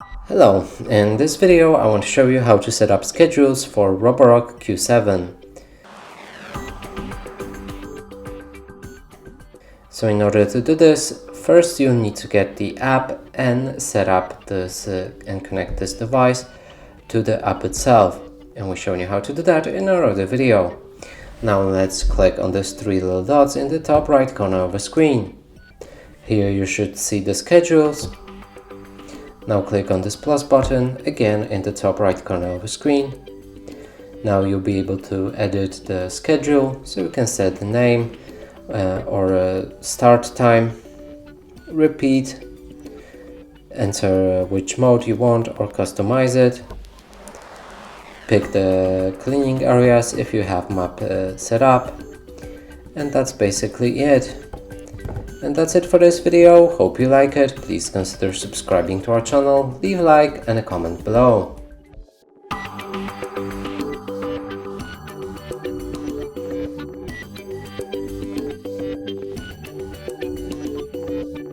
Hello, in this video I want to show you how to set up schedules for Roborock Q7. So in order to do this, first you need to get the app and set up this and connect this device to the app itself. And we've shown you how to do that in our other video. Now let's click on these three little dots in the top right corner of the screen. Here you should see the schedules. Now click on this plus button again in the top right corner of the screen. Now you'll be able to edit the schedule, so you can set the name or a start time, repeat, enter which mode you want or customize it, pick the cleaning areas if you have map set up, and that's basically it. And that's it for this video. Hope you like it. Please consider subscribing to our channel, leave a like and a comment below.